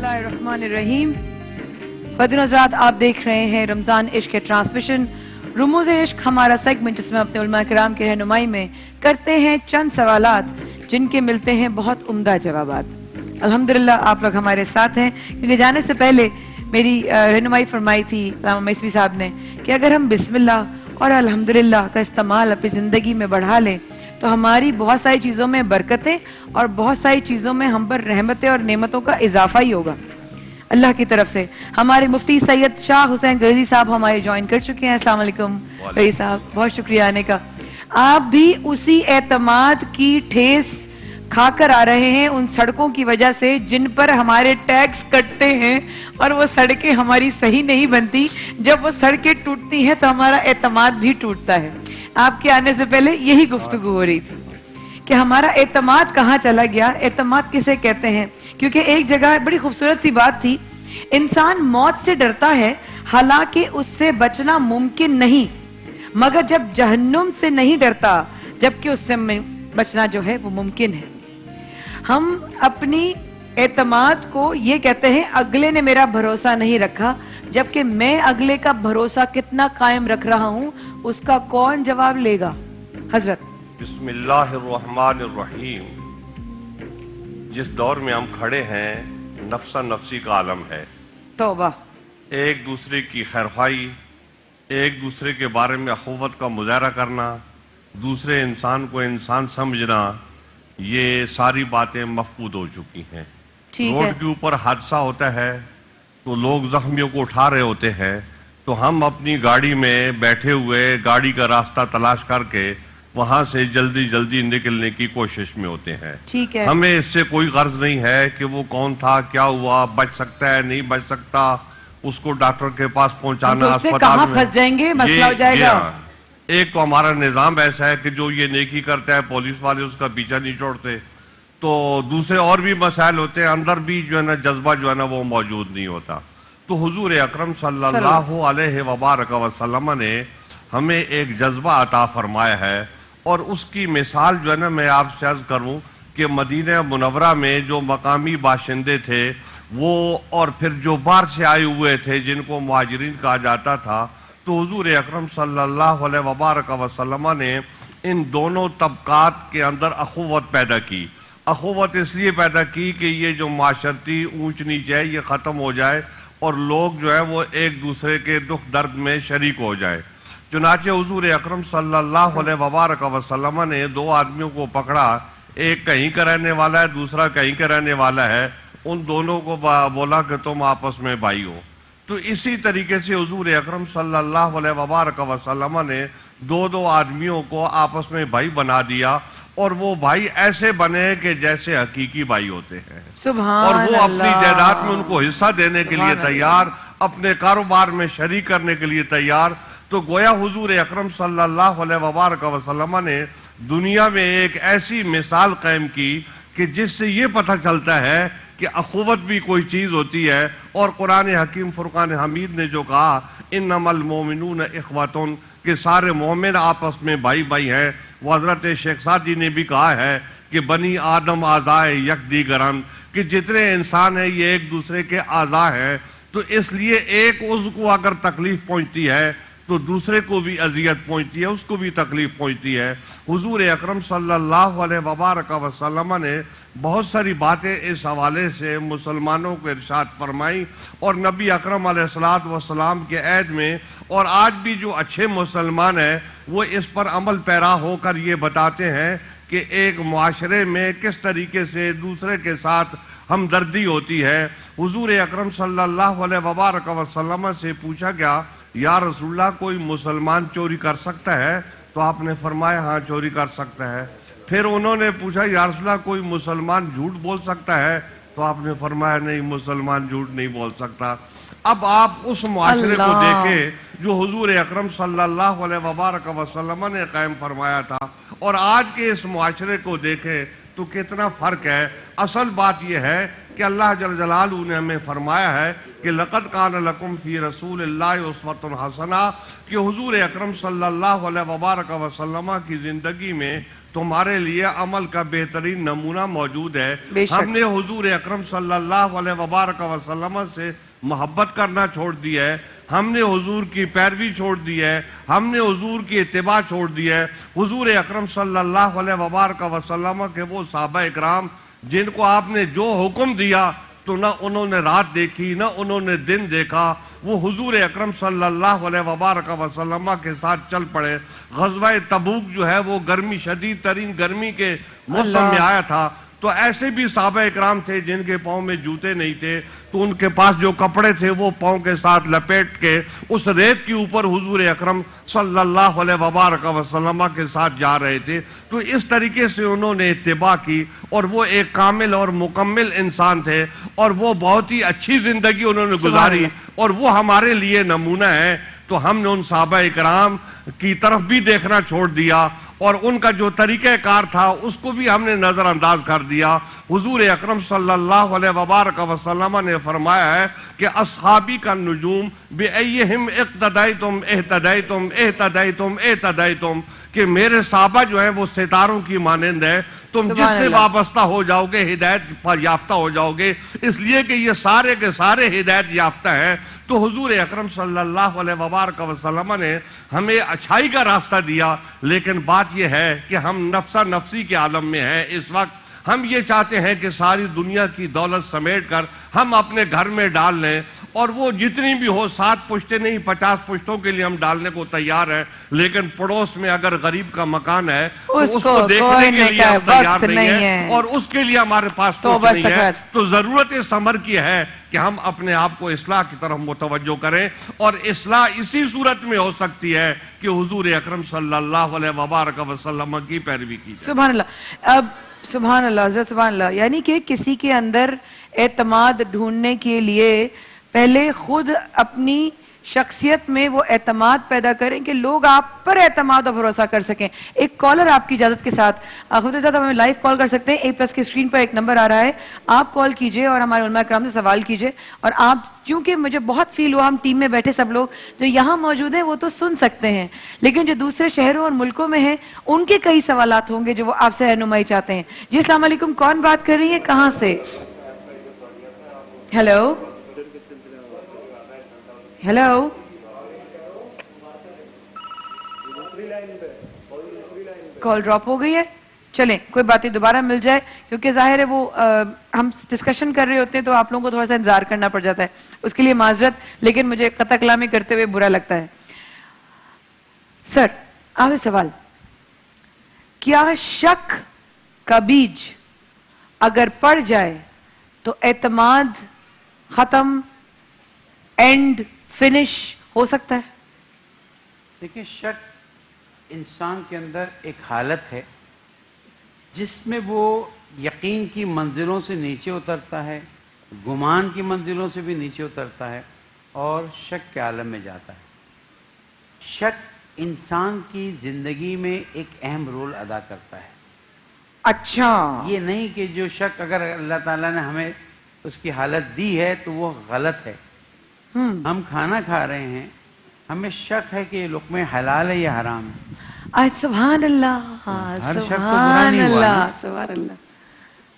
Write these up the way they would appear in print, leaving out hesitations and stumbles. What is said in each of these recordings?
बिस्मिल्लाहिर्रहमानिर्रहीम। ख़वातीन हज़रात, आप देख रहे हैं रमज़ान इश्क के ट्रांसमिशन रुमूज़ इश्क, हमारा सेगमेंट जिसमें अपने उलमा किराम की रहनुमाई में करते हैं चंद सवालात जिनके मिलते हैं बहुत उम्दा जवाबात। अल्हम्दुलिल्लाह आप लोग हमारे साथ हैं, क्योंकि जाने से पहले मेरी रहनुमाई फरमाई थी अल्लामा मैसवी साहब ने कि अगर हम बिस्मिल्लाह और अल्हम्दुलिल्लाह का इस्तेमाल अपनी ज़िंदगी में बढ़ा लें तो हमारी बहुत सारी चीज़ों में बरकतें और बहुत सारी चीज़ों में हम पर रहमतें और नेमतों का इजाफा ही होगा अल्लाह की तरफ से। हमारे मुफ्ती सैयद शाह हुसैन गरजी साहब हमारे ज्वाइन कर चुके हैं। अस्सलाम वालेकुम गरजी साहब, बहुत शुक्रिया आने का। आप भी उसी एतमाद की ठेस खाकर आ रहे हैं उन सड़कों की वजह से जिन पर हमारे टैक्स कटते हैं, और वो सड़कें हमारी सही नहीं बनती। जब वो सड़कें टूटती हैं तो हमारा एतमाद भी टूटता है। आपके आने से पहले यही गुफ्तगू हो रही थी कि हमारा एतमाद कहाँ चला गया, एतमाद किसे कहते हैं। क्योंकि एक जगह बड़ी खूबसूरत सी बात थी, इंसान मौत से डरता है हालांकि उससे बचना मुमकिन नहीं, मगर जब जहन्नुम से नहीं डरता जबकि उससे बचना जो है वो मुमकिन है। हम अपनी एतमाद को ये कहते हैं अगले ने मेरा भरोसा नहीं रखा, जबकि मैं अगले का भरोसा कितना कायम रख रहा हूं उसका कौन जवाब लेगा। हजरत बिस्मिल्लाहिर्रहमानिर्रहीम। जिस दौर में हम खड़े हैं नफ्सा नफ्सी का आलम है। तौबा। एक दूसरे की खैरखाई, एक दूसरे के बारे में अखुवत का मुजाहरा करना, दूसरे इंसान को इंसान समझना, ये सारी बातें मफकूद हो चुकी हैं। रोड के ऊपर हादसा होता है तो लोग जख्मियों को उठा रहे होते हैं, तो हम अपनी गाड़ी में बैठे हुए गाड़ी का रास्ता तलाश करके वहां से जल्दी जल्दी निकलने की कोशिश में होते हैं। ठीक है। हमें इससे कोई गर्ज नहीं है कि वो कौन था, क्या हुआ, बच सकता है नहीं बच सकता, उसको डॉक्टर के पास पहुंचाना, अस्पताल में फंस जाएंगे, मसला हो जाएगा। एक तो हमारा निजाम ऐसा है कि जो ये नेकी करता है पुलिस वाले उसका पीछा नहीं छोड़ते, तो दूसरे और भी मसाइल होते हैं, अंदर भी जो है ना जज्बा जो है ना वो मौजूद नहीं होता। तो हुजूर अकरम सल्लल्लाहु अलैहि वसल्लम ने हमें एक जज्बा अता फरमाया है, और उसकी मिसाल जो है ना मैं आपसे अर्ज करूं कि मदीना मुनव्वरा में जो मकामी बाशिंदे थे वो, और फिर जो बाहर से आए हुए थे जिनको मुहाजिरीन कहा जाता था, तो हुजूर अकरम सल्लल्लाहु अलैहि वसल्लम ने इन दोनों तबकात के अंदर अखुवत पैदा की। अखुवत इसलिए पैदा की कि ये जो माशरती ऊंच नीच है ये ख़त्म हो जाए और लोग जो है वो एक दूसरे के दुख दर्द में शरीक हो जाए। चुनाचे हुजूर अकरम सल्लल्लाहु अलैहि वसल्लम ने दो आदमियों को पकड़ा, एक कहीं का रहने वाला है, दूसरा कहीं का रहने वाला है। उन दोनों को बोला कि तुम आपस में भाई हो। तो इसी तरीके से हुजूर अकरम सल्लल्लाहु अलैहि वसल्लम ने दो आदमियों को आपस में भाई बना दिया, और वो भाई ऐसे बने कि जैसे हकीकी भाई होते हैं। और वो अपनी जायदाद में उनको हिस्सा देने के लिए तैयार, अपने कारोबार में शरीक करने के लिए तैयार। तो गोया हुजूर अकरम सल्लल्लाहु अलैहि वसल्लम ने दुनिया में एक ऐसी मिसाल कायम की कि जिससे ये पता चलता है कि अखुवत भी कोई चीज होती है। और कुरान हकीम फुरकान हमीद ने जो कहा इन्नमल मोमिनून इख्वतुन, कि सारे मोमिन आपस में भाई भाई हैं। वो हजरत शेख साद जी ने भी कहा है कि बनी आदम आज़ाए यकदीगरन, कि जितने इंसान हैं ये एक दूसरे के आज़ा हैं। तो इसलिए एक उसको अगर तकलीफ पहुंचती है तो दूसरे को भी अजियत पहुंचती है, उसको भी तकलीफ पहुंचती है। हुजूर अकरम सल्लल्लाहु अलैहि वसल्लम ने बहुत सारी बातें इस हवाले से मुसलमानों को इरशाद फरमाई, और नबी अकरम अलैहिस्सलातु वस्सलाम के ऐद में, और आज भी जो अच्छे मुसलमान हैं वो इस पर अमल पैरा होकर ये बताते हैं कि एक मुआशरे में किस तरीके से दूसरे के साथ हमदर्दी होती है। हुजूर अकरम सल्लल्लाहु अलैहि वसल्लम से पूछा गया, या रसूलल्लाह कोई मुसलमान चोरी कर सकता है? तो आपने फरमाया हाँ चोरी कर सकता है। फिर उन्होंने पूछा, या रसूलल्लाह कोई मुसलमान झूठ बोल सकता है? तो आपने फरमाया नहीं, मुसलमान झूठ नहीं बोल सकता। अब आप उस मुआशरे को देखें जो हुजूर अकरम सल्लल्लाहु अलैहि वसल्लम ने कायम फरमाया था, और आज के इस मुआशरे को देखें तो कितना फर्क है। असल बात यह है कि अल्लाह जल जलालहू ने हमें फरमाया है कि लक़द कान लकुम फी रसूलिल्लाहि उस्वतुन हसना, कि हुजूर अकरम सल्लल्लाहु अलैहि वसल्लम की जिंदगी में तुम्हारे लिए अमल का बेहतरीन नमूना मौजूद है। बेशक। हमने हुजूर अकरम सल्लल्लाहु अलैहि वसल्लम से मोहब्बत करना छोड़ दिया है, हमने हुजूर की पैरवी छोड़ दी है, हमने हुजूर की इत्तिबा छोड़ दी है। हुजूर अकरम सल्लल्लाहु अलैहि वसल्लम के वो सहाबा इकराम जिनको आपने जो हुक्म दिया तो ना उन्होंने रात देखी ना उन्होंने दिन देखा, वो हुजूर अकरम सल्लल्लाहु अलैहि वसल्लम के साथ चल पड़े। ग़ज़वा तबूक जो है वो गर्मी, शदीद तरीन गर्मी के मौसम में आया था, तो ऐसे भी सहाबा इकराम थे जिनके पाँव में जूते नहीं थे, तो उनके पास जो कपड़े थे वो पाँव के साथ लपेट के उस रेत के ऊपर हुजूर अकरम सल्लल्लाहु अलैहि वसल्लम के साथ जा रहे थे। तो इस तरीके से उन्होंने इत्तिबा की और वो एक कामिल और मुकम्मिल इंसान थे और वो बहुत ही अच्छी जिंदगी उन्होंने गुजारी और वो हमारे लिए नमूना है। तो हमने उन सहाबा इकराम की तरफ भी देखना छोड़ दिया और उनका जो तरीक़ेकार था उसको भी हमने नज़रअंदाज कर दिया। हुजूर अकरम सल्लल्लाहु अलैहि वसल्लम ने फरमाया है कि अस्हाबी का नुजूम बिअय्यिहिम इक़्तदैतुम इह्तदैतुम इह्तदैतुम इह्तदैतुम, कि मेरे सहाबा जो हैं वो सितारों की मानंद है, तुम जिससे वाबस्ता हो जाओगे हिदायत पर याफ्ता हो जाओगे, इसलिए कि ये सारे के सारे हिदायत याफ्ता हैं। तो हुजूर अकरम सल्लल्लाहु अलैहि वसल्लम ने हमें अच्छाई का रास्ता दिया, लेकिन बात यह है कि हम नफ्सा नफ्सी के आलम में हैं इस वक्त। हम ये चाहते हैं कि सारी दुनिया की दौलत समेट कर हम अपने घर में डाल लें और वो जितनी भी हो, 7 पुश्तें नहीं 50 पुश्तों के लिए हम डालने को तैयार हैं, लेकिन पड़ोस में अगर गरीब का मकान है तो उसको देखने के लिए हम तैयार नहीं है और उसके लिए हमारे पास कुछ नहीं है। तो जरूरत इस अमर की है कि हम अपने आप को इस्लाह की तरफ मुतवज्जो करें और इस्लाह इसी सूरत में हो सकती है कि हुजूर अकरम सल्लल्लाहु अलैहि वसल्लम की पैरवी की। सुभान अल्लाह। अब सुभान अल्लाह, हज़रत सुभान अल्लाह, यानी कि किसी के अंदर एतमाद ढूंढने के लिए पहले खुद अपनी शख्सियत में वो एतमाद पैदा करें कि लोग आप पर एतमाद और भरोसा कर सकें। एक कॉलर आपकी इजाजत के साथ खुद के साथ हमें लाइव कॉल कर सकते हैं। A+ की स्क्रीन पर एक नंबर आ रहा है, आप कॉल कीजिए और हमारे उलमा किराम से सवाल कीजिए। और आप, क्योंकि मुझे बहुत फील हुआ हम टीम में बैठे सब लोग जो यहाँ मौजूद हैं वो तो सुन सकते हैं, लेकिन जो दूसरे शहरों और मुल्कों में हैं उनके कई सवालात होंगे जो वो आपसे रहनुमाई चाहते हैं। जी अस्सलाम वालेकुम, कौन बात कर रही है, कहाँ से? हेलो हेलो, कॉल ड्रॉप हो गई है। चलें कोई बात नहीं, दोबारा मिल जाए, क्योंकि जाहिर है वो हम डिस्कशन कर रहे होते हैं तो आप लोगों को थोड़ा सा इंतजार करना पड़ जाता है, उसके लिए माजरत, लेकिन मुझे कतई कलामी करते हुए बुरा लगता है। सर आप सवाल, क्या शक का बीज अगर पड़ जाए तो एतमाद खत्म, एंड फिनिश हो सकता है? देखिए, शक इंसान के अंदर एक हालत है जिसमें वो यकीन की मंजिलों से नीचे उतरता है, गुमान की मंजिलों से भी नीचे उतरता है और शक के आलम में जाता है। शक इंसान की जिंदगी में एक अहम रोल अदा करता है। अच्छा, ये नहीं कि जो शक अगर अल्लाह ताला ने हमें उसकी हालत दी है तो वो गलत है। हम खाना खा रहे हैं, हमें शक है कि ये लुक़मे हलाल है या हराम है। आज सुभान अल्लाह, सुभान अल्लाह, सुभान अल्लाह।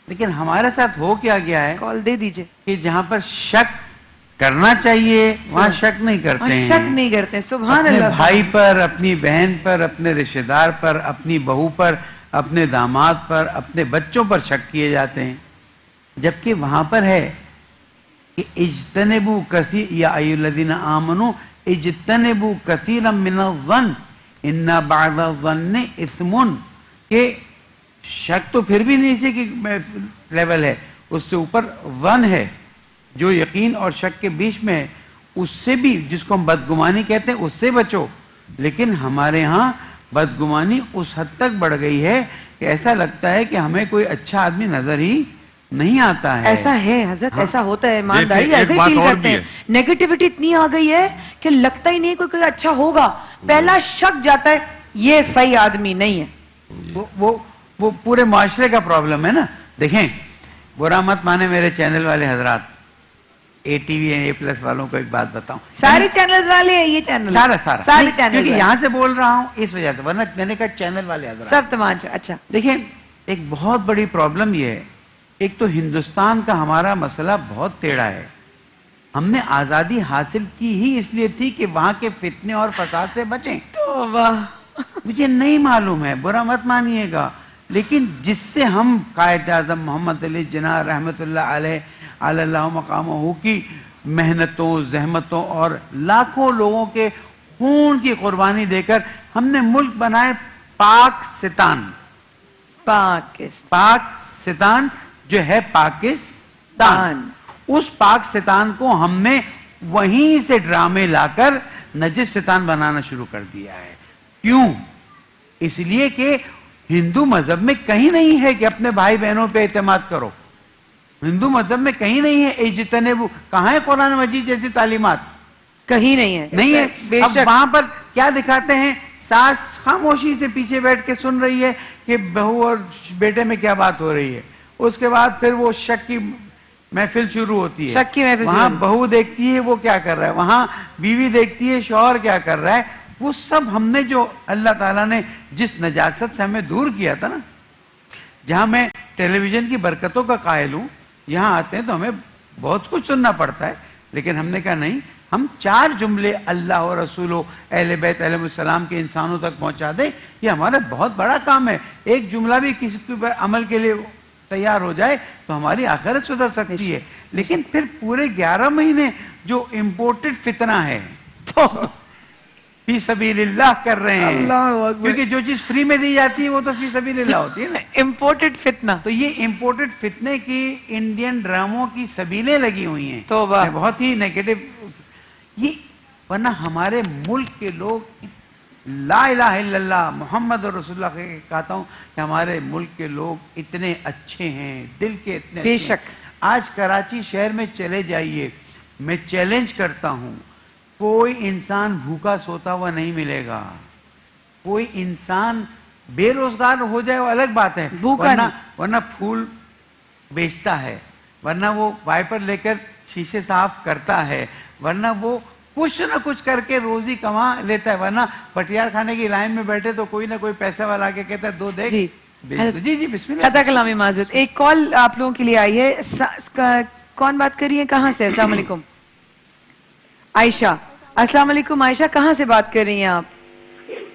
लेकिन हमारे साथ हो क्या गया है, कॉल दे दीजिए, कि जहाँ पर शक करना चाहिए वहाँ शक नहीं करते हैं, शक नहीं करते। सुभान अपने अल्लाह, भाई पर, अपनी बहन पर, अपने रिश्तेदार पर, अपनी बहू पर, अपने दामाद पर, अपने बच्चों पर शक किए जाते हैं, जबकि वहां पर है कि इज्तनिबू कसीर या अय्युल्लज़ीना आमनू इज्तनिबू कसीरम मिनज़्ज़न इन्ना बअज़-ज़न्नि इस्मुन, के शक तो फिर भी नीचे की लेवल है, उससे ऊपर ज़न है जो यकीन और शक के बीच में है, उससे भी, जिसको हम बदगुमानी कहते हैं, उससे बचो। लेकिन हमारे यहाँ बदगुमानी उस हद तक बढ़ गई है कि ऐसा लगता है कि हमें कोई अच्छा आदमी नजर ही नहीं आता है। ऐसा है हजरत, ऐसा होता है, ईमानदारी ऐसे ही फील करते हैं। नेगेटिविटी इतनी आ गई है कि लगता ही नहीं कोई अच्छा होगा, पहला शक जाता है ये सही आदमी नहीं है। वो पूरे माशरे का प्रॉब्लम है ना। देखें, बुरा मत माने मेरे चैनल वाले हजरात, ATV A+ वालों को एक बात बताऊं, सारे चैनल्स वाले हैं ये चैनल? सारे सारे चैनल क्योंकि यहाँ से बोल रहा हूँ इस वजह से, वरना मैंने कहा चैनल वाले हजरात। सब तमाम। अच्छा देखिए, एक बहुत बड़ी प्रॉब्लम ये है, एक तो हिंदुस्तान का हमारा मसला बहुत टेढ़ा है। हमने आजादी हासिल की ही इसलिए थी कि वहां के फितने और फसाद से बचें। तो वाह, मुझे नहीं मालूम है, बुरा मत मानिएगा, लेकिन जिससे हम कायद आज़म मोहम्मद अली जिन्ना रहमतुल्लाह अलैह अल्लाह मकामहू की मेहनतों, जहमतों और लाखों लोगों के खून की कुर्बानी देकर हमने मुल्क बनाए पाकिस्तान। पाकिस्तान जो है पाकिस्तान, उस पाकिस्तान को हमने वहीं से ड्रामे लाकर नजिस्तान बनाना शुरू कर दिया है। क्यों? इसलिए कि हिंदू मजहब में कहीं नहीं है कि अपने भाई बहनों पे एतमाद करो। हिंदू मजहब में कहीं नहीं है इज्तनेबू। कहाँ है कुरान मजीद जैसी तालीमात? कहीं नहीं है, नहीं है। अब वहां पर क्या दिखाते हैं? सास खामोशी से पीछे बैठ के सुन रही है कि बहू और बेटे में क्या बात हो रही है। उसके बाद फिर वो शक की महफिल शुरू होती है। शक की महफिल, वहां बहू देखती है वो क्या कर रहा है, वहां बीवी देखती है शौहर क्या कर रहा है। वो सब हमने जो अल्लाह ताला ने जिस नजासत से हमें दूर किया था ना, जहां मैं टेलीविजन की बरकतों का कायल हूं, यहां आते हैं तो हमें बहुत कुछ सुनना पड़ता है, लेकिन हमने कहा नहीं, हम 4 जुमले अल्लाह और रसूल अहले बैत अलैहिस्सलाम के इंसानों तक पहुंचा दें, ये हमारा बहुत बड़ा काम है। एक जुमला भी किसी के अमल के लिए तैयार हो जाए तो हमारी आखिरत सुधर सकती है। लेकिन फिर पूरे 11 महीने जो इम्पोर्टेड फितना है तो फी सबीलिल्लाह कर रहे हैं, क्योंकि जो चीज फ्री में दी जाती है वो तो फी सबीलिल्लाह होती है ना। इम्पोर्टेड फितना, तो ये इम्पोर्टेड फितने की इंडियन ड्रामों की सबीलें लगी हुई हैं। तो बहुत ही नेगेटिव ये, वरना हमारे मुल्क के लोग ला इलाहा इल्लल्लाह मोहम्मद रसूलुल्लाह कहता हूँ कि हमारे मुल्क के लोग इतने अच्छे हैं, दिल के इतने बेशक। आज कराची शहर में चले जाइए, मैं चैलेंज करता हूँ, कोई इंसान भूखा सोता हुआ नहीं मिलेगा। कोई इंसान बेरोजगार हो जाए वो अलग बात है, वरना फूल बेचता है, वरना वो वाइपर लेकर शीशे साफ करता है, वरना वो कुछ ना कुछ करके रोजी कमा लेता है, वरना पटियार खाने की लाइन में बैठे तो कोई ना कोई पैसे वाला आके कहता है दो देख। जी जी बिस्मिल्लाह। खता कलामी माजूद। एक कॉल आप लोगों के लिए आई है। कौन बात कर रही है, कहाँ से? अस्सलाम वालेकुम। आयशा। अस्सलाम वालेकुम आयशा, कहाँ से बात कर रही हैं आप?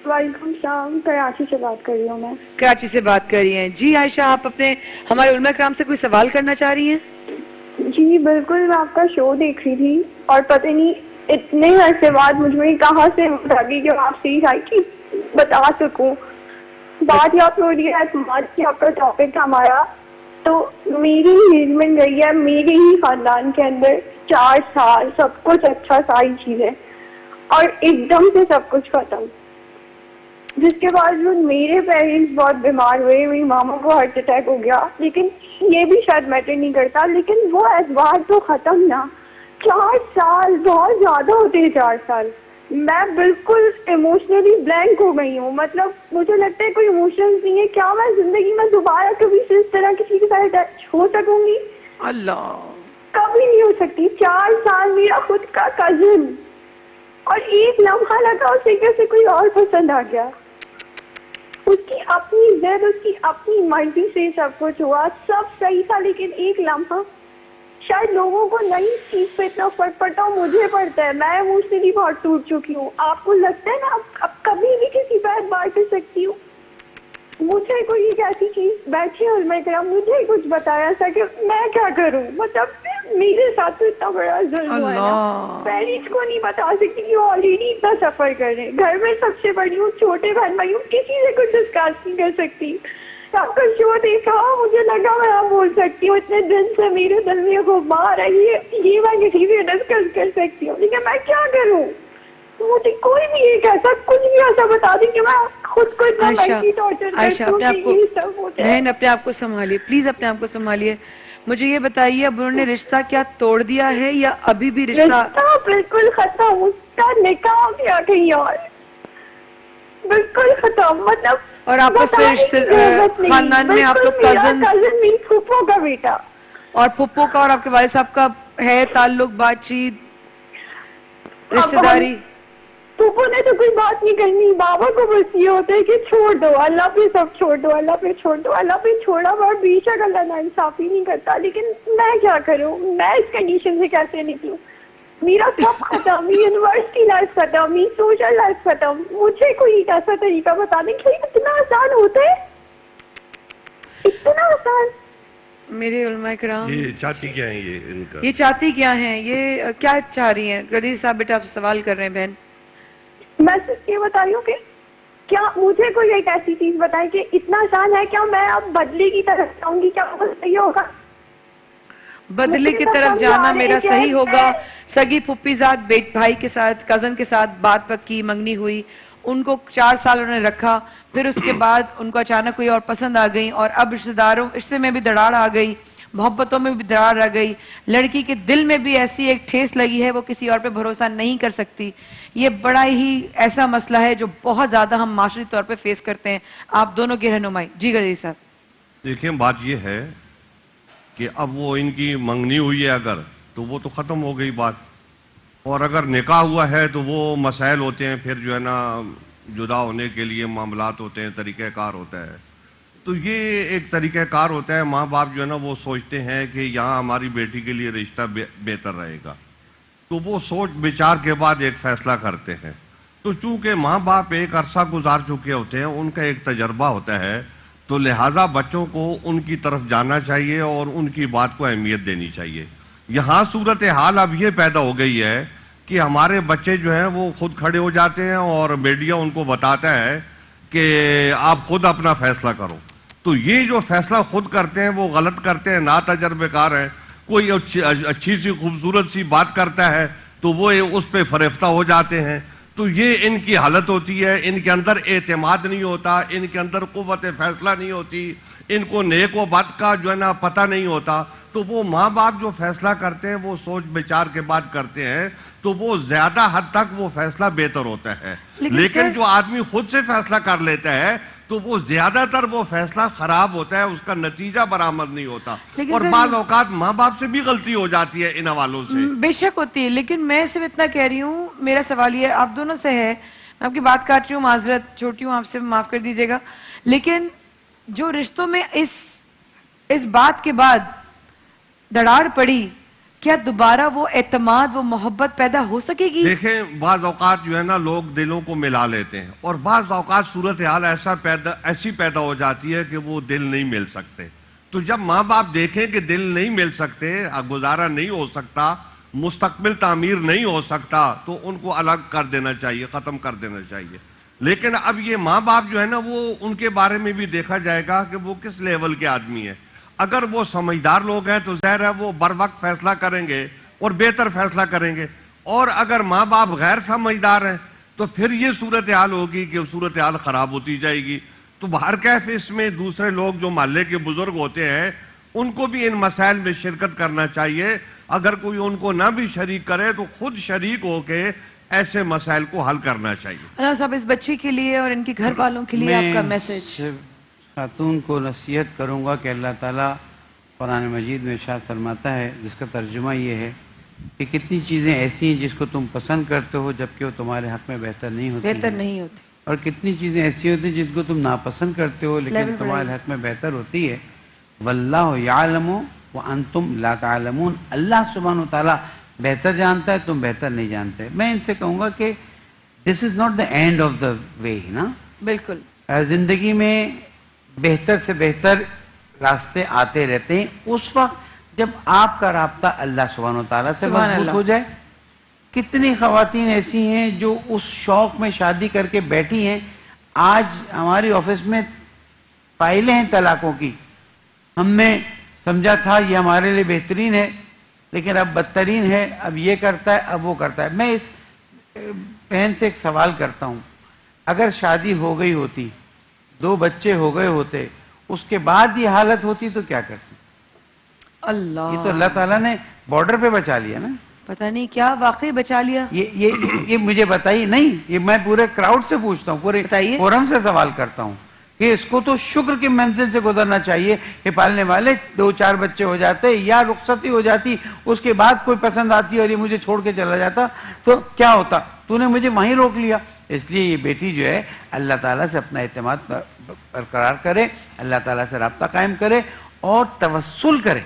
वालेकुम सलाम, कराची से बात कर रही हूँ मैं। कराची से बात कर रही हैं। जी आयशा, आप अपने हमारे उलमा कराम से कोई सवाल करना चाह रही हैं? जी बिल्कुल, मैं आपका शो देख रही थी और पता नहीं इतने अरसे बाद मुझ में कहाँ से आ गई कि आपसे ही आई कि बता सकूं। बात यहाँ पे हो रही है एतमाद की, आपका टॉपिक था हमारा। तो मेरी इंगेजमेंट गई है मेरे ही खानदान के अंदर 4 साल, सब कुछ अच्छा, सारी चीजें, और एकदम से सब कुछ खत्म। जिसके बाद मेरे पेरेंट्स बहुत बीमार हुए, मेरी मामा को हार्ट अटैक हो गया, लेकिन ये भी शायद मैटर नहीं करता, लेकिन वो एतबार तो खत्म ना। 4 साल बहुत ज्यादा होते हैं। 4 साल मैं बिल्कुल इमोशनली ब्लैंक हो गई हूँ। मतलब मुझे लगता है कोई इमोशंस नहीं है। क्या मैं जिंदगी में दोबारा कभी से इस तरह किसी के साथ अटैच हो सकूंगी? अल्लाह, कभी नहीं हो सकती। 4 साल मेरा खुद का कजिन, और एक लम्हा लगा उसे कैसे कोई और पसंद आ गया। उसकी अपनी जिद, उसकी अपनी मर्जी से सब कुछ हुआ, सब सही था, लेकिन एक लम्हा, शायद लोगों को नई चीज पे इतना फर्क पड़ता हो, मुझे पड़ता है। मैं इमोशनली बहुत टूट चुकी हूँ। आपको लगता है ना अब कभी भी किसी पर बात कर सकती हूँ? मुझे कोई एक ऐसी चीज बैठी और मैं कहा मुझे कुछ बताया था कि मैं क्या करूं। मतलब मेरे साथ तो इतना बड़ा जुल्म हुआ है ना, पेरेंट्स को नहीं बता सकती कि वो ऑलरेडी इतना सफर कर रहे हैं। घर में सबसे बड़ी हूँ, छोटे बहन भाई हूँ, किसी से कुछ डिस्कस नहीं कर सकती। आपका शो देखा, मुझे लगा मैं आप बोल सकती हूँ, इतने दिन से मेरे दिल में गुबार है, ये मैं किसी से डिस्कस कर सकती हूँ, लेकिन मैं क्या करूँ? मुझे कोई भी एक ऐसा कुछ भी ऐसा बता दी कि मैं खुद को इतना मेंटली टॉर्चर आयशा, अपने आप को बहन, अपने आप को संभालिए प्लीज, अपने आप को संभालिए। मुझे ये बताइए, अब उन्होंने रिश्ता क्या तोड़ दिया है या अभी भी रिश्ता? बिल्कुल खत्म, उसका निकाह किया कहीं और, बिल्कुल खत्म। मतलब और आपस में खानदान में आप लोग कजिन? मेरी फूफो का बेटा, और पुप्पो का और आपके वाले साहब का है ताल्लुक, बातचीत, रिश्तेदारी? पुप्पो ने तो कोई बात नहीं करनी, बाबा को बस ये होता है कि छोड़ दो, अल्लाह पे सब छोड़ दो, अल्लाह पे छोड़ दो, अल्लाह पे छोड़ा और बेशक अल्लाह नाइंसाफी नहीं करता, लेकिन मैं क्या करूं, मैं इस कंडीशन से कैसे निकलूं? मेरा सब खत्म, यूनिवर्सिटी लाइफ खत्म, मेरी सोशल लाइफ खत्म, मुझे कोई एक ऐसा तरीका बता दें कि इतना आसान होता है, इतना आसान। मेरे उलमा किराम, ये चाहती क्या है ये इनका? ये चाहती क्या हैं, ये क्या चाह रही हैं? गदीर साहब बेटा आप सवाल कर रहे हैं बहन। मैं सिर्फ ये बता रही हूँ कि क्या मुझे कोई एक ऐसी चीज बताए कि इतना आसान है, क्या मैं अब बदले की तरफ जाऊंगी, क्या वो सही होगा? बदले की तरफ जाना मेरा सही होगा? सगी फुप्पीजाद बेट भाई के साथ, कजन के साथ बात पक्की, मंगनी हुई, उनको 4 साल उन्होंने रखा, फिर उसके बाद उनको अचानक कोई और पसंद आ गई और अब रिश्ते में भी दरार आ गई, मोहब्बतों में भी दरार आ गई, लड़की के दिल में भी ऐसी एक ठेस लगी है वो किसी और पे भरोसा नहीं कर सकती। ये बड़ा ही ऐसा मसला है जो बहुत ज्यादा हम माशरी तौर पे फेस करते हैं। आप दोनों की रहनुमाई। जी गदीर साहब। देखिए बात ये है कि अब वो इनकी मंगनी हुई है अगर, तो वो तो खत्म हो गई बात, और अगर निकाह हुआ है तो वो मसाइल होते हैं, फिर जो है ना जुदा होने के लिए मामलात होते हैं, तरीक़ाकार होता है। तो ये एक तरीक़ाकार होता है, माँ बाप जो है ना वो सोचते हैं कि यहाँ हमारी बेटी के लिए रिश्ता बेहतर रहेगा, तो वो सोच विचार के बाद एक फैसला करते हैं। तो चूंकि माँ बाप एक अरसा गुजार चुके होते हैं, उनका एक तजर्बा होता है, तो लिहाजा बच्चों को उनकी तरफ जाना चाहिए और उनकी बात को अहमियत देनी चाहिए। यहाँ सूरत हाल अब ये पैदा हो गई है कि हमारे बच्चे जो हैं वो खुद खड़े हो जाते हैं और मीडिया उनको बताता है कि आप खुद अपना फैसला करो। तो ये जो फैसला खुद करते हैं वो गलत करते हैं, ना तजर्बेकार हैं। कोई अच्छी सी खूबसूरत सी बात करता है तो वो उस पर फरेफ्ता हो जाते हैं। तो ये इनकी हालत होती है, इनके अंदर एतमाद नहीं होता, इनके अंदर कुव्वत फैसला नहीं होती, इनको नेक व बद का जो है ना पता नहीं होता। तो वो माँ बाप जो फैसला करते हैं वो सोच विचार के बाद करते हैं, तो वो ज्यादा हद तक वो फैसला बेहतर होता है। लेकिन जो आदमी खुद से फैसला कर लेता है तो वो ज्यादातर वो फैसला खराब होता है, उसका नतीजा बरामद नहीं होता, और बाज़ औकात माँ बाप से भी गलती हो जाती है इन हवालों से। बेशक होती है, लेकिन मैं सिर्फ इतना कह रही हूँ, मेरा सवाल ये आप दोनों से है, मैं आपकी बात काट रही हूँ, माजरत छोटी हूँ, आपसे माफ कर दीजिएगा, लेकिन जो रिश्तों में इस बात के बाद दरार पड़ी, क्या दोबारा वो एतमाद, वो मोहब्बत पैदा हो सकेगी? देखें बाज़ औकात जो है ना लोग दिलों को मिला लेते हैं, और बाज़ औकात सूरत हाल ऐसी पैदा हो जाती है कि वो दिल नहीं मिल सकते। तो जब माँ बाप देखें कि दिल नहीं मिल सकते, गुजारा नहीं हो सकता, मुस्तकबिल तामीर नहीं हो सकता, तो उनको अलग कर देना चाहिए, ख़त्म कर देना चाहिए। लेकिन अब ये माँ बाप जो है ना वो उनके बारे में भी देखा जाएगा कि वो किस लेवल के आदमी है। अगर वो समझदार लोग हैं तो ज़ाहिर है वो बर वक्त फैसला करेंगे और बेहतर फैसला करेंगे, और अगर माँ बाप गैर समझदार हैं तो फिर ये सूरत हाल होगी कि सूरत हाल ख़राब होती जाएगी। तो बाहर कैफ इसमें दूसरे लोग जो मोहल्ले के बुजुर्ग होते हैं उनको भी इन मसाइल में शिरकत करना चाहिए। अगर कोई उनको ना भी शरीक करे तो खुद शरीक होके ऐसे मसाइल को हल करना चाहिए। अल्लाह साहब, इस बच्ची के लिए और इनके घर वालों के लिए आपका मैसेज? खातून को नसीहत करूँगा कि अल्लाह ताला कुरान मजीद में इरशाद फरमाता है, जिसका तर्जुमा ये है कि कितनी चीज़ें ऐसी हैं जिसको तुम पसंद करते हो जबकि वो तुम्हारे हक में बेहतर नहीं होती, और कितनी चीज़ें ऐसी होती हैं जिसको तुम नापसंद करते हो लेकिन तुम्हारे हक में बेहतर होती है। वल्लाहु यअलमु व अंतुम ला तअलमून। अल्लाह सुब्हानहू तआला बेहतर जानता है, तुम बेहतर नहीं जानते। मैं इनसे कहूँगा कि this is not the end of the way ना। बिल्कुल, ज़िंदगी में बेहतर से बेहतर रास्ते आते रहते हैं उस वक्त जब आपका राब्ता अल्लाह सुब्हानहू तआला से मजबूत हो जाए। कितनी ख़वातीन ऐसी हैं जो उस शौक में शादी करके बैठी हैं, आज हमारी ऑफिस में फाइलें हैं तलाकों की, हमने समझा था ये हमारे लिए बेहतरीन है लेकिन अब बदतरीन है, अब ये करता है, अब वो करता है। मैं इस बहन से एक सवाल करता हूँ, अगर शादी हो गई होती, 2 बच्चे हो गए होते, उसके बाद ये हालत होती तो क्या करती? अल्लाह, ये तो अल्लाह ताला ने बॉर्डर पे बचा लिया ना। पता नहीं क्या वाकई बचा लिया। ये मुझे बताइए। नहीं, ये मैं पूरे क्राउड से पूछता हूँ, पूरे फोरम से सवाल करता हूँ کہ اس کو تو شکر کی منزل سے گزرنا چاہیے کہ پالنے والے 2-4 بچے ہو جاتے یا رخصتی ہو جاتی، اس کے بعد کوئی پسند آتی اور یہ مجھے چھوڑ کے چلا جاتا تو کیا ہوتا، تو نے مجھے وہیں روک لیا۔ اس لیے یہ بیٹی جو ہے اللہ تعالیٰ سے اپنا اعتماد برقرار کرے، اللہ تعالیٰ سے رابطہ قائم کرے اور توسل کرے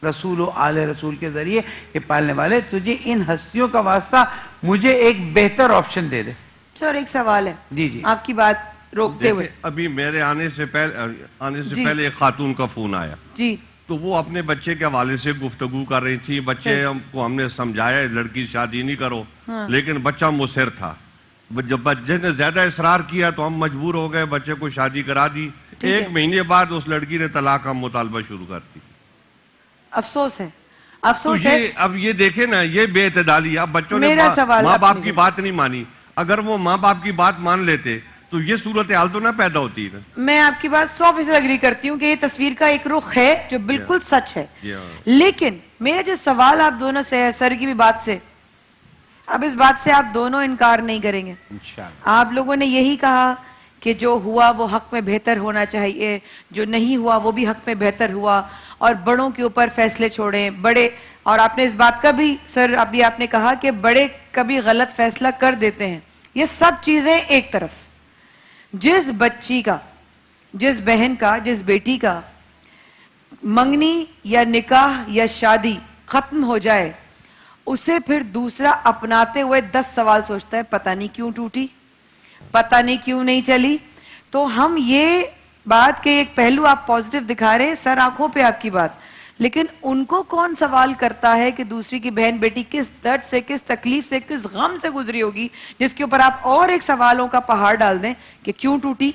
رسول و آل رسول کے ذریعے کہ پالنے والے تجھے ان ہستیوں کا واسطہ مجھے ایک بہتر آپشن دے دے۔ سر ایک سوال ہے جی جی آپ کی بات روکتے ہوئے، ابھی میرے آنے سے جی پہلے ایک خاتون کا فون آیا، جی تو وہ اپنے بچے کے حوالے سے گفتگو کر رہی تھی۔ بچے کو ہم نے سمجھایا لڑکی شادی نہیں کرو، لیکن بچہ مصر تھا۔ جب بچے نے زیادہ اصرار کیا تو ہم مجبور ہو گئے، بچے کو شادی کرا دی۔ 1 مہینے بعد اس لڑکی نے طلاق کا مطالبہ شروع کر دی۔ افسوس ہے، تو افسوس ہے۔ اب یہ دیکھیں نا، یہ بے اعتدالی۔ اب بچوں نے میرا سوال ماں باپ اپنی کی جگہ۔ بات نہیں مانی۔ اگر وہ ماں باپ کی بات مان لیتے تو یہ صورتحال تو نہ پیدا ہوتی نا۔ میں آپ کی بات 100% اگری کرتی ہوں کہ یہ تصویر کا ایک رخ ہے جو بالکل سچ ہے، لیکن میرا جو سوال آپ دونوں سے ہے، سر کی بھی بات سے، اب اس بات سے آپ دونوں انکار نہیں کریں گے۔ انشاءاللہ آپ لوگوں نے یہی کہا کہ جو ہوا وہ حق میں بہتر ہونا چاہیے، جو نہیں ہوا وہ بھی حق میں بہتر ہوا، اور بڑوں کے اوپر فیصلے چھوڑیں بڑے۔ اور آپ نے اس بات کا بھی سر ابھی آپ نے کہا کہ بڑے کبھی غلط فیصلہ کر دیتے ہیں۔ یہ سب چیزیں ایک طرف، جس بچی کا، جس بہن کا، جس بیٹی کا منگنی یا نکاح یا شادی ختم ہو جائے، اسے پھر دوسرا اپناتے ہوئے 10 سوال سوچتا ہے، پتہ نہیں کیوں ٹوٹی، پتہ نہیں کیوں نہیں چلی۔ تو ہم یہ بات کے ایک پہلو آپ پازیٹیو دکھا رہے ہیں، سر آنکھوں پہ آپ کی بات، لیکن ان کو کون سوال کرتا ہے کہ دوسری کی بہن بیٹی کس درد سے، کس تکلیف سے، کس غم سے گزری ہوگی، جس کے اوپر آپ اور ایک سوالوں کا پہاڑ ڈال دیں کہ کیوں ٹوٹی۔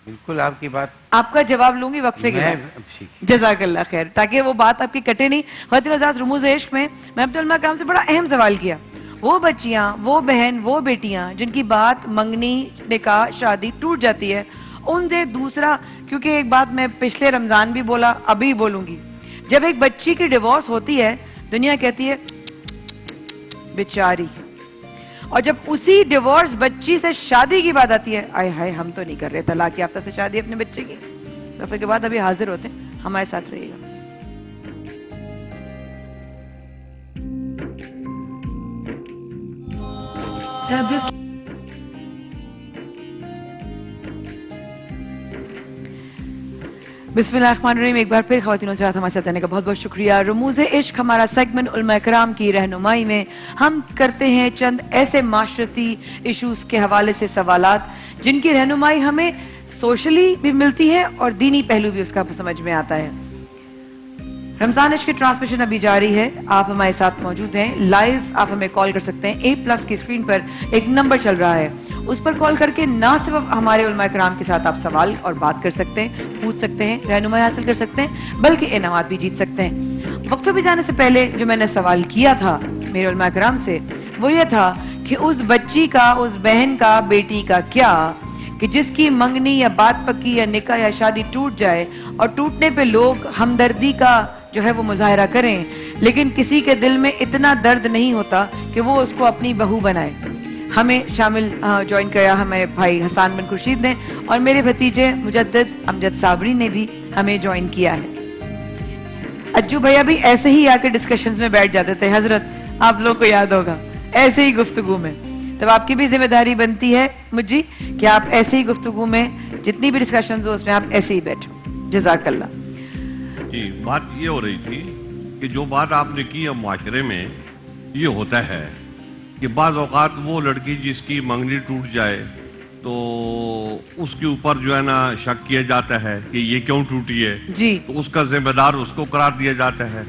بالکل آپ کی بات آپ کا جواب لوں گی وقفے کے بعد، جزاک اللہ خیر، تاکہ وہ بات آپ کی کٹے نہیں۔ خواتین و حضرات، رموز عشق میں میں عبد العلماء کرام سے بڑا اہم سوال کیا، وہ بچیاں، وہ بہن، وہ بیٹیاں جن کی بات منگنی، نکاح، شادی ٹوٹ جاتی ہے، ان سے دوسرا، کیونکہ ایک بات میں پچھلے رمضان بھی بولا، ابھی بولوں گی، جب ایک بچی کی ڈیورس ہوتی ہے دنیا کہتی ہے بیچاری، اور جب اسی ڈیورس بچی سے شادی کی بات آتی ہے، آئے ہائے ہم تو نہیں کر رہے طلاق یافتہ سے شادی اپنے بچے کی۔ دفعے کے بعد ابھی حاضر ہوتے ہیں، ہمارے ساتھ رہیے گا۔ سب بسم اللہ الرحمن الرحیم، ایک بار پھر خواتین و حضرات ہمارے ساتھ آنے کا بہت بہت شکریہ۔ رموز عشق ہمارا سیگمنٹ علماء کرام کی رہنمائی میں ہم کرتے ہیں چند ایسے معاشرتی ایشوز کے حوالے سے سوالات جن کی رہنمائی ہمیں سوشلی بھی ملتی ہے اور دینی پہلو بھی اس کا سمجھ میں آتا ہے۔ رمضان عشق کی ٹرانسمیشن ابھی جاری ہے، آپ ہمارے ساتھ موجود ہیں لائیو، آپ ہمیں کال کر سکتے ہیں۔ A+ کی اسکرین پر ایک نمبر چل رہا ہے، اس پر کال کر کے نہ صرف ہمارے علماء کرام کے ساتھ آپ سوال اور بات کر سکتے ہیں، پوچھ سکتے ہیں، رہنمائی حاصل کر سکتے ہیں، بلکہ انعامات بھی جیت سکتے ہیں۔ وقفے پہ جانے سے پہلے جو میں نے سوال کیا تھا میرے علماء کرام سے وہ یہ تھا کہ اس بچی کا، اس بہن کا، بیٹی کا کیا کہ جس کی منگنی یا بات پکی یا نکاح یا شادی ٹوٹ جائے اور ٹوٹنے پہ لوگ ہمدردی کا جو ہے وہ مظاہرہ کریں، لیکن کسی کے دل میں اتنا درد نہیں ہوتا کہ وہ اس کو اپنی بہو بنائے۔ ہمیں شامل جوائن کیا ہمارے بھائی حسان بن خورشید نے، اور میرے بھتیجے مجدد امجد صابری نے بھی ہمیں جوائن کیا ہے۔ اجو بھیا بھی ایسے ہی آ کے ڈسکشنز میں بیٹھ جاتے تھے، حضرت آپ لوگوں کو یاد ہوگا، ایسے ہی گفتگو میں۔ تب آپ کی بھی ذمہ داری بنتی ہے مجھے کہ آپ ایسے ہی گفتگو میں جتنی بھی ڈسکشنز ہو اس میں آپ ایسے ہی بیٹھو۔ جزاک اللہ۔ جی، بات یہ ہو رہی تھی کہ جو بات آپ نے کی اب معاشرے میں یہ ہوتا ہے کہ بعض اوقات وہ لڑکی جس کی منگنی ٹوٹ جائے تو اس کے اوپر جو ہے نا شک کیا جاتا ہے کہ یہ کیوں ٹوٹی ہے، جی، تو اس کا ذمہ دار اس کو قرار دیا جاتا ہے،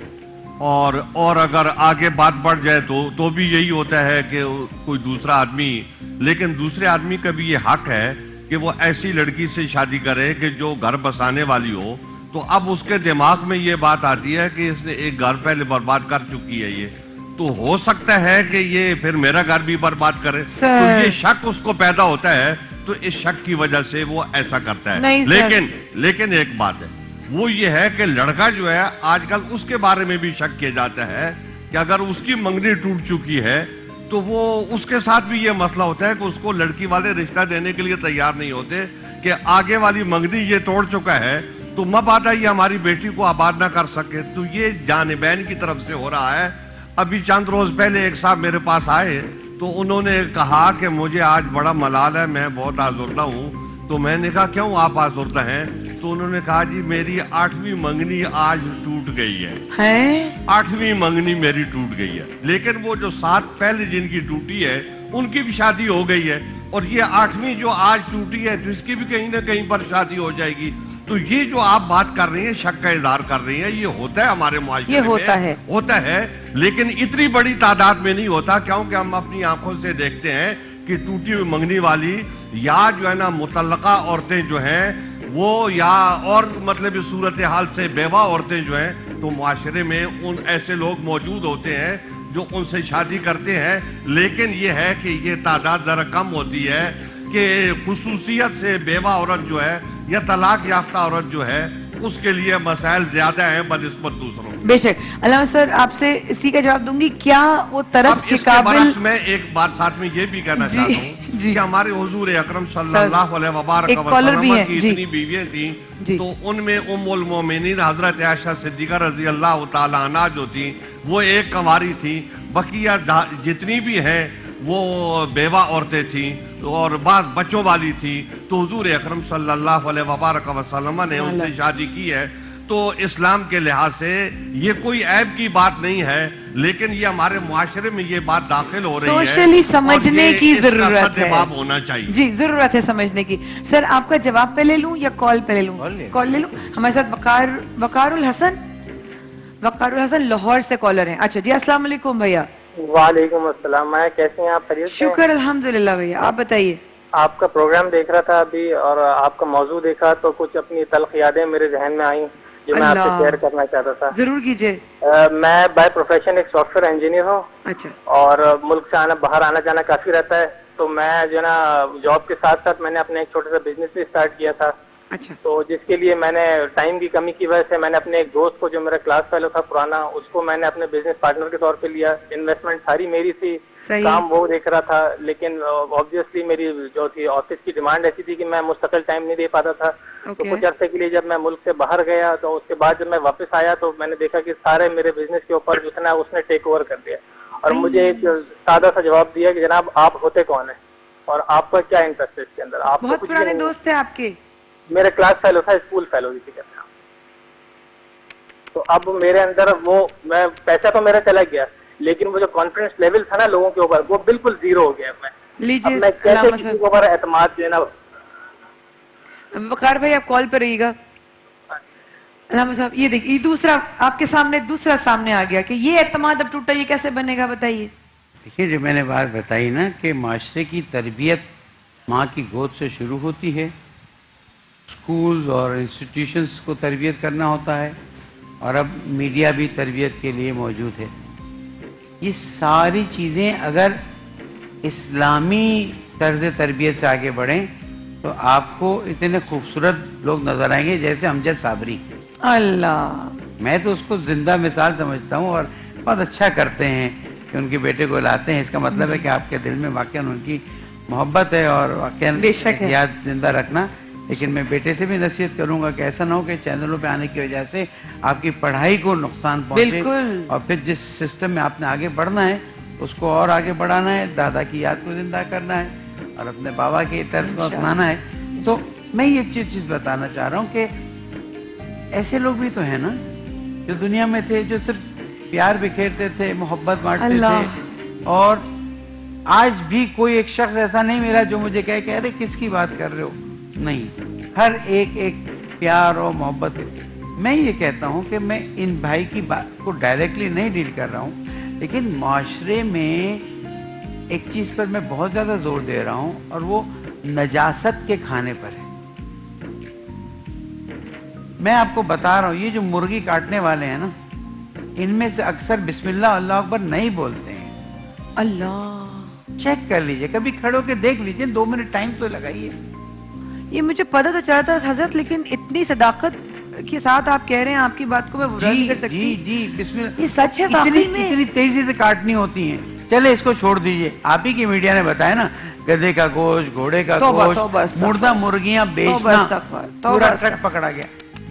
اور اگر آگے بات بڑھ جائے تو بھی یہی ہوتا ہے کہ کوئی دوسرا آدمی، لیکن دوسرے آدمی کا بھی یہ حق ہے کہ وہ ایسی لڑکی سے شادی کرے کہ جو گھر بسانے والی ہو۔ تو اب اس کے دماغ میں یہ بات آتی ہے کہ اس نے ایک گھر پہلے برباد کر چکی ہے، یہ تو ہو سکتا ہے کہ یہ پھر میرا گھر بھی برباد کرے، تو یہ شک اس کو پیدا ہوتا ہے، تو اس شک کی وجہ سے وہ ایسا کرتا ہے۔ لیکن ایک بات ہے، وہ یہ ہے کہ لڑکا جو ہے آج کل اس کے بارے میں بھی شک کیا جاتا ہے کہ اگر اس کی منگنی ٹوٹ چکی ہے تو وہ اس کے ساتھ بھی یہ مسئلہ ہوتا ہے کہ اس کو لڑکی والے رشتہ دینے کے لیے تیار نہیں ہوتے کہ آگے والی منگنی یہ توڑ چکا ہے تو مب آتا یہ ہماری بیٹی کو آباد نہ کر سکے. تو یہ جانبین کی طرف سے ہو رہا ہے. ابھی چند روز پہلے ایک صاحب میرے پاس آئے تو انہوں نے کہا کہ مجھے آج بڑا ملال ہے, میں بہت آزردہ ہوں. تو میں نے کہا کیوں آپ آزردہ ہیں؟ تو انہوں نے کہا جی میری 8ویں منگنی آج ٹوٹ گئی ہے. 8ویں منگنی میری ٹوٹ گئی ہے, لیکن وہ جو 7 پہلے جن کی ٹوٹی ہے ان کی بھی شادی ہو گئی ہے, اور یہ 8ویں جو آج ٹوٹی ہے تو اس کی بھی کہیں نہ کہیں پر شادی ہو جائے گی. تو یہ جو آپ بات کر رہی ہیں, شک کا اظہار کر رہی ہیں, یہ ہوتا ہے ہمارے معاشرے میں, یہ ہوتا ہے, لیکن اتنی بڑی تعداد میں نہیں ہوتا, کیونکہ ہم اپنی آنکھوں سے دیکھتے ہیں کہ ٹوٹی ہوئی منگنی والی یا جو ہے نا متعلقہ عورتیں جو ہیں وہ, یا اور مطلب صورتحال سے بیوہ عورتیں جو ہیں, تو معاشرے میں ان ایسے لوگ موجود ہوتے ہیں جو ان سے شادی کرتے ہیں. لیکن یہ ہے کہ یہ تعداد ذرا کم ہوتی ہے کہ خصوصیت سے بیوہ عورت جو ہے یا طلاق یافتہ عورت جو ہے اس کے لیے مسائل زیادہ ہیں بنسبت دوسروں. بے شک. علامہ سر آپ سے اسی کا جواب دوں گی, کیا وہ ترس کے قابل. میں ایک بات ساتھ میں یہ بھی کہنا چاہتا ہوں کہ ہمارے حضور اکرم صلی اللہ علیہ وبارک وسلم کی اتنی بیویاں تھیں, تو ان میں ام المومنین حضرت عائشہ صدیقہ رضی اللہ تعالی عنہا جو تھی وہ ایک کنواری تھی, بقیہ جتنی بھی ہیں وہ بیوہ عورتیں تھیں اور بعض بچوں والی تھی. تو حضور اکرم صلی اللہ علیہ وبارک وسلم نے ان سے شادی کی ہے. تو اسلام کے لحاظ سے یہ کوئی عیب کی بات نہیں ہے, لیکن یہ ہمارے معاشرے میں یہ بات داخل ہو رہی ہے, سوشلی سمجھنے کی ضرورت ہے, ہونا چاہیے. جی ضرورت ہے سمجھنے کی. سر آپ کا جواب پہ لے لوں یا کال پہ لے لوں؟ کال لے لوں. ہمارے ساتھ وقار الحسن لاہور سے کالر ہیں. اچھا جی, السلام علیکم بھیا. وعلیکم السلام. میں کیسے ہیں آپ؟ خیریت سے؟ شکر الحمدللہ بھیا, آپ بتائیے. آپ کا پروگرام دیکھ رہا تھا ابھی اور آپ کا موضوع دیکھا تو کچھ اپنی تلخ یادیں میرے ذہن میں آئیں جو میں آپ سے شیئر کرنا چاہتا تھا. ضرور کیجئے. میں بائی پروفیشن ایک سافٹ ویئر انجینئر ہوں. اچھا. اور ملک سے باہر آنا جانا کافی رہتا ہے, تو میں جو ہے نا جاب کے ساتھ ساتھ میں نے اپنا ایک چھوٹا سا بزنس بھی اسٹارٹ کیا تھا. اچھا. تو جس کے لیے میں نے ٹائم کی کمی کی وجہ سے میں نے اپنے ایک دوست کو جو میرا کلاس فیلو تھا پرانا, اس کو میں نے اپنے بزنس پارٹنر کے طور پہ لیا. انویسٹمنٹ ساری میری تھی, کام وہ دیکھ رہا تھا, لیکن آبویسلی میری جو تھی آفس کی ڈیمانڈ ایسی تھی کہ میں مستقل ٹائم نہیں دے پاتا تھا. تو کچھ عرصے کے لیے جب میں ملک سے باہر گیا تو اس کے بعد جب میں واپس آیا تو میں نے دیکھا کہ سارے میرے بزنس کے اوپر جو ہے اس نے ٹیک اوور کر دیا, اور مجھے ایک سادہ سا جواب دیا کہ جناب آپ ہوتے کون ہیں اور آپ کا کیا انٹرسٹ ہے اس کے اندر. آپ بہت پرانے دوست تھے آپ کے؟ میرا کلاس فیلو تھا, اسکول فیلو بھی کہتے ہیں. تو اب میرے اندر وہ میں پیسہ تو میرا چلا گیا, لیکن وہ جو کانفیڈنس لیول تھا نا لوگوں کے اوپر وہ بالکل زیرو ہو گیا. میں کیسے کسی کے اوپر اعتماد دینا. وقار بھائی آپ کال پہ رہیے گا. علامہ صاحب یہ دیکھیے دوسرا آپ کے سامنے دوسرا سامنے آ گیا کہ یہ اعتماد اب ٹوٹا, یہ کیسے بنے گا بتائیے. دیکھیے جو میں نے بات بتائی نا کہ معاشرے کی تربیت ماں کی گود سے شروع ہوتی ہے, اسکولز اور انسٹیٹیوشنز کو تربیت کرنا ہوتا ہے, اور اب میڈیا بھی تربیت کے لیے موجود ہے. یہ ساری چیزیں اگر اسلامی طرز تربیت سے آگے بڑھیں تو آپ کو اتنے خوبصورت لوگ نظر آئیں گے جیسے امجد صابری. اللہ, میں تو اس کو زندہ مثال سمجھتا ہوں, اور بہت اچھا کرتے ہیں کہ ان کے بیٹے کو لاتے ہیں. اس کا مطلب ہے کہ آپ کے دل میں واقعاً ان کی محبت ہے اور واقعاً یاد زندہ رکھنا. لیکن میں بیٹے سے بھی نصیحت کروں گا کہ ایسا نہ ہو کہ چینلوں پہ آنے کی وجہ سے آپ کی پڑھائی کو نقصان پہنچے, اور پھر جس سسٹم میں آپ نے آگے بڑھنا ہے اس کو اور آگے بڑھانا ہے, دادا کی یاد کو زندہ کرنا ہے اور اپنے بابا کے طرز کو اپنانا ہے. تو میں یہ چیز بتانا چاہ رہا ہوں کہ ایسے لوگ بھی تو ہیں نا جو دنیا میں تھے, جو صرف پیار بکھیرتے تھے, محبت بانٹتے تھے, اور آج بھی کوئی ایک شخص ایسا نہیں ملا جو مجھے کہے کہ ارے کس کی بات کر رہے ہو. نہیں, ہر ایک پیار اور محبت. میں یہ کہتا ہوں کہ میں ان بھائی کی بات کو ڈائریکٹلی نہیں ڈیل کر رہا ہوں, لیکن معاشرے میں ایک چیز پر میں بہت زیادہ زور دے رہا ہوں, اور وہ نجاست کے کھانے پر ہے. میں آپ کو بتا رہا ہوں, یہ جو مرغی کاٹنے والے ہیں نا, ان میں سے اکثر بسم اللہ اللہ اکبر نہیں بولتے ہیں. اللہ, چیک کر لیجئے, کبھی کھڑے ہو کے دیکھ لیجئے, 2 منٹ ٹائم تو لگائیے. یہ مجھے پتہ تو چلا تھا حضرت, لیکن اتنی صداقت کے ساتھ آپ کہہ رہے ہیں, آپ کی بات کو میں برا نہیں کر سکتی. جی بسم اللہ, یہ سچ ہے واقعی میں. اتنی تیزی سے کاٹنی ہوتی ہیں. चले इसको छोड़ दीजिए। आप ही की मीडिया ने बताया ना, गधे का गोश्त, घोड़े का गोश्त, मुर्दा मुर्गियां बेचना, पूरा ट्रक पकड़ा गया।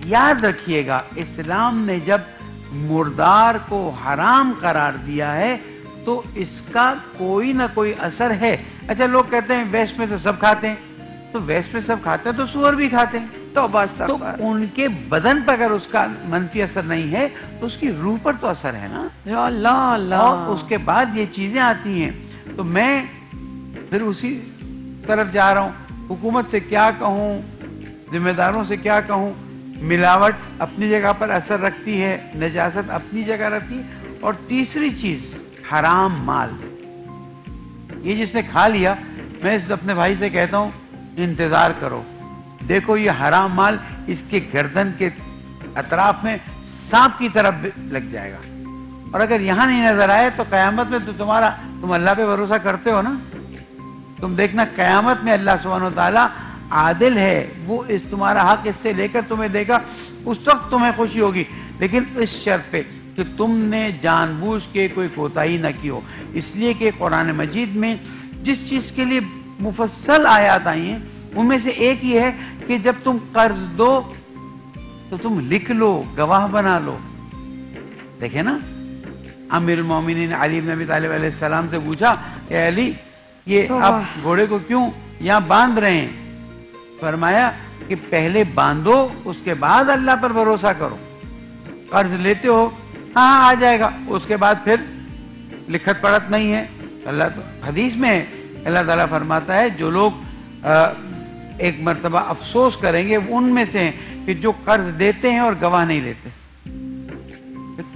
याद रखिएगा, इस्लाम ने जब मुर्दार को हराम करार दिया है तो इसका कोई ना कोई असर है। अच्छा, लोग कहते हैं वेस्ट में तो सब खाते हैं, तो वेस्ट में सब खाते हैं तो सूअर भी खाते हैं, तो उनके बदन पर अगर उसका मनफी असर नहीं है तो उसकी रूह पर तो असर है ना। अल्लाह। और उसके बाद ये चीजें आती हैं। तो मैं फिर उसी तरफ जा रहा हूँ, हुकूमत से क्या कहूँ, जिम्मेदारों से क्या कहूँ। मिलावट अपनी जगह पर असर रखती है, नजासत अपनी जगह रखती है, और तीसरी चीज हराम माल। ये जिसने खा लिया, मैं अपने भाई से कहता हूँ इंतजार करो, देखो ये हराम माल इसके गर्दन के अतराफ में सांप की तरफ लग जाएगा, और अगर यहां नहीं नजर आए तो कयामत में तो तुम अल्लाह पे भरोसा करते हो ना, तुम देखना कयामत में अल्लाह सुब्हानो तआला आदिल है, वो इस तुम्हारा हक इससे लेकर तुम्हें देगा, उस वक्त तुम्हें खुशी होगी, लेकिन इस शर्त पे कि तुमने जानबूझ के कोई कोताही न की हो। इसलिए कि कुरान मजीद में जिस चीज के लिए मुफस्सल आयत आई हैं उनमें से एक ही है कि जब तुम कर्ज दो तो तुम लिख लो, गवाह बना लो। देखे ना, अमीरुल मोमिनीन अली इब्न अबी तालिब अलैहिस्सलाम से पूछा कि अली ये आप घोड़े को क्यों यहाँ बांध रहे हैं? फरमाया कि पहले बांधो, उसके बाद अल्लाह पर भरोसा करो। कर्ज लेते हो, हाँ आ जाएगा, उसके बाद फिर लिखत पढ़त नहीं है। अल्लाह तो हदीस में है, अल्लाह ताला फरमाता है जो लोग एक मर्तबा अफसोस करेंगे उनमें से हैं कि जो कर्ज देते हैं और गवाह नहीं लेते।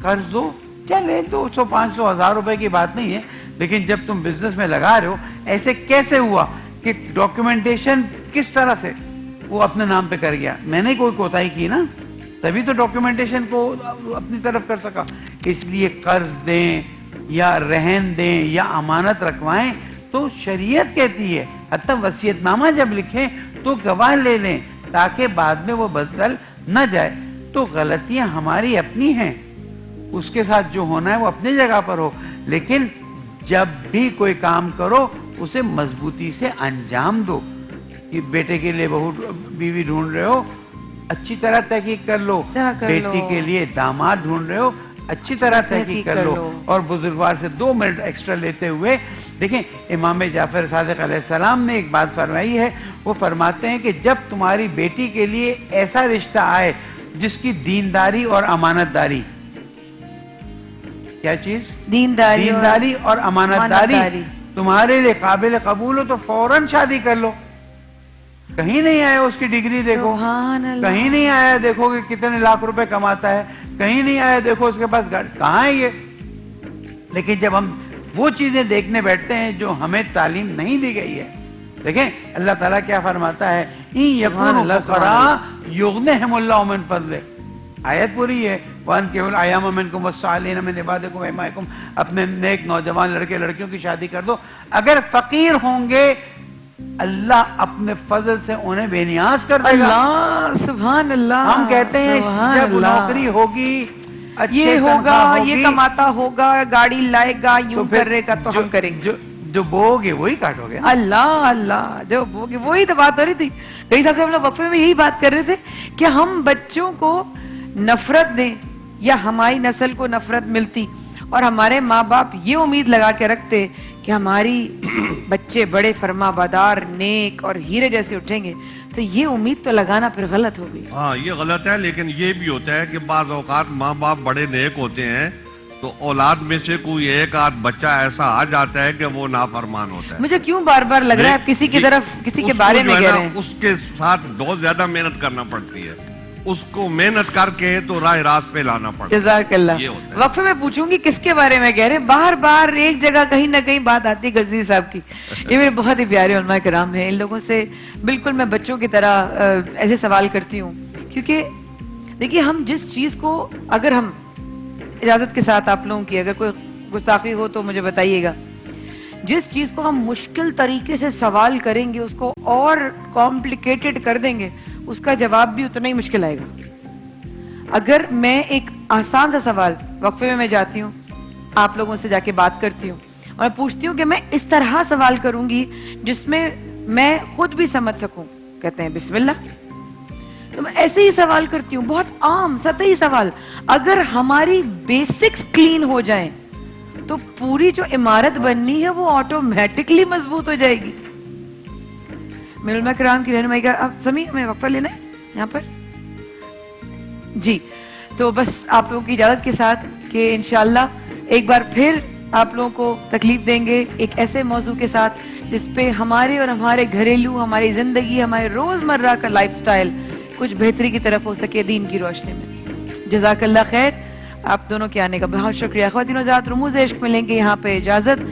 कर्ज दो, चले 200, 500, 1000 रुपए की बात नहीं है, लेकिन जब तुम बिजनेस में लगा रहे हो, ऐसे कैसे हुआ कि डॉक्यूमेंटेशन किस तरह से वो अपने नाम पे कर गया? मैंने कोई कोताही की ना, तभी तो डॉक्यूमेंटेशन को अपनी तरफ कर सका। इसलिए कर्ज दें या रहन दें या अमानत रखवाएं तो शरीयत कहती है, हत्ता वसीयतनामा जब लिखें तो गवाह ले लें ताकि बाद में वो बदल न जाए। तो गलतियां हमारी अपनी हैं, उसके साथ जो होना है वो अपनी जगह पर हो, लेकिन जब भी कोई काम करो उसे मजबूती से अंजाम दो। कि बेटे के लिए बहू बीवी ढूंढ रहे हो, अच्छी तरह तहकीक कर लो, बेटी के लिए दामाद ढूंढ रहे हो, अच्छी तरह तहकीक कर लो। और बुजुर्गवार से 2 मिनट एक्स्ट्रा लेते हुए देखें, इमाम जाफर सादिक अलैहिस्सलाम ने एक बात फरमाई है, वो फरमाते हैं कि जब तुम्हारी बेटी के लिए ऐसा रिश्ता आए जिसकी दीनदारी और अमानतदारी, क्या चीज? दीनदारी और अमानतदारी तुम्हारे लिए काबिल कबूल हो तो फौरन शादी कर लो। कहीं नहीं आया उसकी डिग्री देखो, कहीं नहीं आया देखो कि कितने लाख रुपए कमाता है, कहीं नहीं आया देखो उसके पास गाड़ी, कहाँ है ये? लेकिन जब हम वो चीजें देखने बैठते हैं जो हमें तालीम नहीं दी गई है, देखें अल्लाह ताला क्या फरमाता है, आयत पूरी है, अपने नेक नौजवान लड़के लड़कियों की शादी कर दो। अगर फकीर होंगे अल्लाह अपने फजल से उन्हें बेनियाज कर देगा। अल्लाह, सुभान अल्लाह। हम कहते हैं जब नौकरी होगी, ये होगा, ये कमाता होगा, गाड़ी लाएगा, यूं करेगा तो हम करेंगे। जो बोगे वही काटोगे। अल्लाह अल्लाह, जो बोगे वही तो बात हो रही थी। कई साल से हम लोग वक्फे में यही बात कर रहे थे कि हम बच्चों को नफरत दें या हमारी नस्ल को नफरत मिलती, और हमारे माँ बाप ये उम्मीद लगा के रखते कि हमारी बच्चे बड़े फरमाबरदार, नेक और हीरे जैसे उठेंगे, तो ये उम्मीद तो लगाना फिर गलत हो गई। हाँ, ये गलत है, लेकिन ये भी होता है कि बाज़ औक़ात माँ बाप बड़े नेक होते हैं तो औलाद में से कोई एक आध बच्चा ऐसा आ जाता है कि वो नाफरमान होता है। मुझे क्यों बार बार लग रहा है आप किसी की तरफ, किसी के बारे में कह रहे हैं। उसके साथ बहुत ज्यादा मेहनत करना पड़ती है, उसको मेहनत करके तो राह रास्त पे लाना पड़ता है। जज़ाकल्लाह। वक्फे में पूछूंगी किसके बारे में कह रहे हैं, बार बार एक जगह कहीं ना कहीं बात आती है गर्जी साहब की। ये मेरे बहुत ही प्यारे उलमा किराम हैं, इन लोगों से बिल्कुल मैं बच्चों की तरह ऐसे सवाल करती हूँ, क्योंकि देखिए हम जिस चीज को, अगर हम इजाजत के साथ आप लोगों की अगर कोई गुस्ताखी हो तो मुझे बताइएगा, जिस चीज को हम मुश्किल तरीके से सवाल करेंगे, उसको और कॉम्प्लिकेटेड कर देंगे, उसका जवाब भी उतना ही मुश्किल आएगा। अगर मैं एक आसान सा सवाल, वक्फे में मैं जाती हूँ, आप लोगों से जाके बात करती हूँ, اور پوچھتی ہوں کہ میں اس طرح سوال کروں گی جس میں میں خود بھی سمجھ سکوں. کہتے ہیں بسم اللہ. تو میں ایسے ہی سوال کرتی ہوں, بہت عام سطحی سوال. اگر ہماری بیسکس کلین ہو جائیں تو پوری جو عمارت بننی ہے وہ آٹومیٹکلی مضبوط ہو جائے گی. میرے علماء کرام کی رہنمائی کا. اب سمیع ہمیں وقفہ لینا ہے یہاں پر جی. تو بس آپ لوگوں کی اجازت کے ساتھ کہ انشاءاللہ ایک بار پھر آپ لوگوں کو تکلیف دیں گے ایک ایسے موضوع کے ساتھ جس پہ ہمارے اور ہمارے گھریلو, ہماری زندگی, ہمارے روزمرہ کا لائف سٹائل کچھ بہتری کی طرف ہو سکے دین کی روشنی میں. جزاک اللہ خیر. آپ دونوں کے آنے کا بہت شکریہ. خواتین و حضرات, رموز عشق میں لیں گے یہاں پہ اجازت.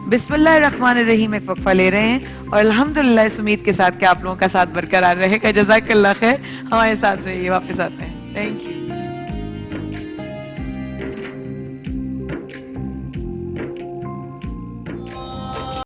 بسم اللہ الرحمن الرحیم ایک وقفہ لے رہے ہیں اور الحمدللہ اس امید کے ساتھ کہ آپ لوگوں کا ساتھ برقرار رہے گا. جزاک اللہ خیر. ہمارے ساتھ رہیے, واپس آتے ہیں. Thank you.